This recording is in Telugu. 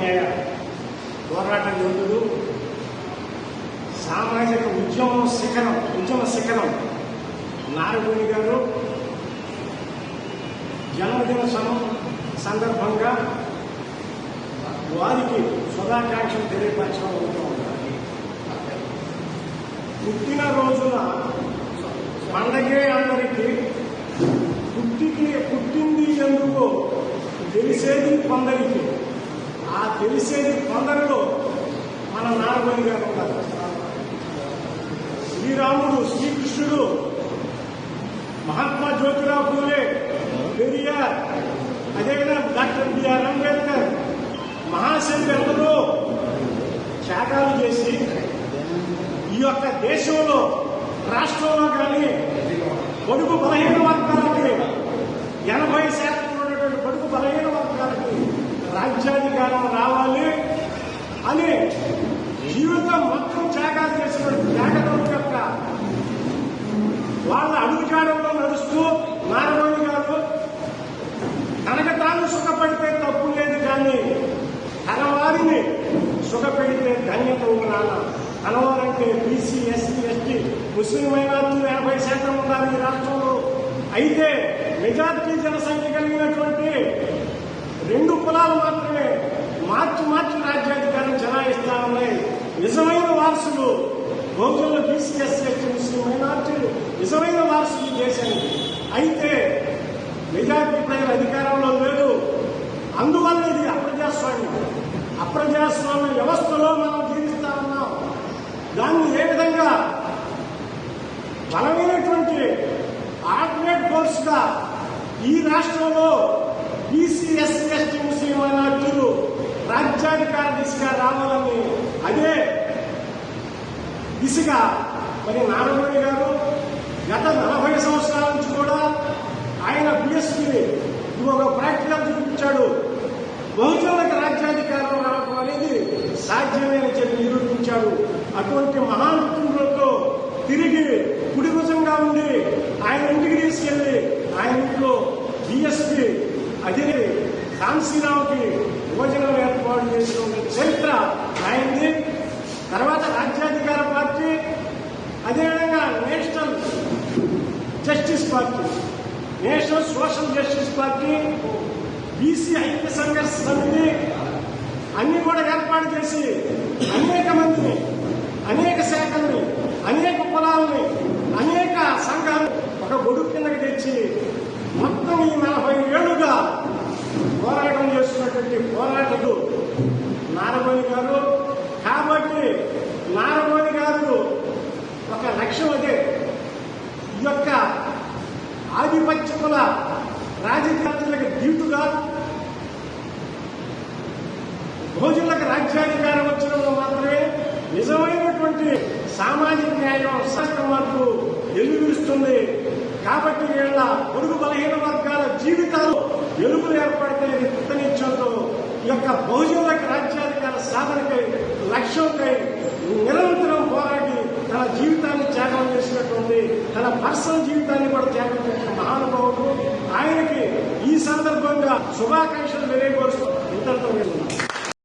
న్యాయ పోరాట యోధుడు, సామాజిక ఉద్యమ శిఖరం నారగోని గారు జన్మదిన సందర్భంగా వారికి శుభాకాంక్షలు తెలియపరచడం ఉంటుంది. పుట్టినరోజున పండగే అందరికీ, పుట్టింది ఎందుకు తెలిసేది కొందరికి. ఆ తెలిసేది కొందరిలో మన నారగోని గారు ఉన్నారు. శ్రీరాముడు, శ్రీకృష్ణుడు, మహాత్మా జ్యోతిరావు పూలే, పెరియార్, అదేవిధంగా డాక్టర్ బిఆర్ అంబేద్కర్ మహాశక్తులు త్యాగాలు చేసి ఈ యొక్క దేశంలో, రాష్ట్రంలో కానీ పొడుగు బలహీన వర్గాలకి 80% ఉన్నటువంటి పొడుగు బలహీన వర్గాలకి రాజ్యాధికారం రావాలి అని జీవితం మొత్తం త్యాగాలు చేసినటువంటి త్యాగదవుల యొక్క వాళ్ళ అడుగుజాడల్లో నడుస్తూ నారగోని గారు తనకు తాను సుఖపడితే తప్పు లేదు, కానీ తన వారిని సుఖపెడితే ధన్యత ఉండాలి. తనవారంటే బీసీ, ఎస్సీ, ఎస్టీ, ముస్లిం మైనార్టీలు 80% ఉన్నారు ఈ రాష్ట్రంలో. అయితే మెజార్టీ జనసంఖ్య కలిగినటువంటి 2 కులాలు మాత్రమే మార్చి రాజ్యాధికారం చెలాయిస్తా ఉన్నాయి. నిజమైన వారసులు బహుజనులు, బీసీ, ఎస్సీ, ఎస్టీ, ముస్లిం మైనార్టీలు నిజమైన వారసులు దేశానికి. అయితే మెజార్టీ ప్రజల అధికారంలో లేదు. అందువల్ల ఇది అప్రజాస్వామ్య వ్యవస్థలో మనం జీవిస్తా ఉన్నాం. దాన్ని ఏ విధంగా బలమైనటువంటి ఆల్టర్నేట్ ఫోర్స్ గా ఈ రాష్ట్రంలో బీసీ, ఎస్సీ, ఎస్టీ, ముస్లిం మైనార్టీలు రాజ్యాధికార దిశగా రావాలని, అదే దిశగా మరి నారగోని గారు గత 40 సంవత్సరాల నుంచి కూడా ఆయన బిఎస్పీ ఒక ప్రాక్టికల్ చూపించాడు. బహుజనులకు రాజ్యాధికారం రావడం అనేది సాధ్యమే అని చెప్పి నిరూపించాడు. అటువంటి మహానుభులతో తిరిగి కుడిభుజంగా ఉండి ఆయన ఇంటికి తీసుకెళ్లి ఆయన ఇంట్లో బిఎస్పీ అదే కాంశీరావుకి భోజనం ఏర్పాటు చేసిన చరిత్ర ఆయనది. తర్వాత రాజ్యాధికార పార్టీ, అదేవిధంగా national justice party, national social justice party, BC ఐక్య సంఘర్ష సమితి అన్ని కూడా ఏర్పాటు చేసి అనేక మందిని, అనేక శాఖల్ని, అనేక కులాలని, అనేక సంఘాలు ఒక గొడుగు కిందకి తెచ్చి మొత్తం ఈ 40 ఏళ్లుగా పోరాటం చేస్తున్నటువంటి పోరాటలు నారగోని గారు. కాబట్టి నారగోని గారు ఒక లక్ష్యం అదే, ఈ యొక్క ఆధిపత్య కుల రాజకీయాలకు దీటుగా బహుజనులకు రాజ్యాధికారం వచ్చినంలో మాత్రమే నిజమైనటువంటి సామాజిక న్యాయం, శాస్త్ర మార్పు వెలుగుస్తుంది. కాబట్టి వీళ్ళ పొరుగు బలహీన వర్గాల జీవితాలు వెలుగులు ఏర్పడితే కృతనిశ్చయంతో ఈ యొక్క బహుజనులకు రాజ్యాధికార సాధనకై, లక్ష్యంకై నిరంతరం పోరాడి తన జీవితాన్ని త్యాగం చేసినటువంటి, తన పర్సనల్ జీవితాన్ని కూడా త్యాగం చేసిన మహానుభావుడు. ఆయనకి ఈ సందర్భంగా శుభాకాంక్షలు తెలియపరుస్తూ ఇంతటితో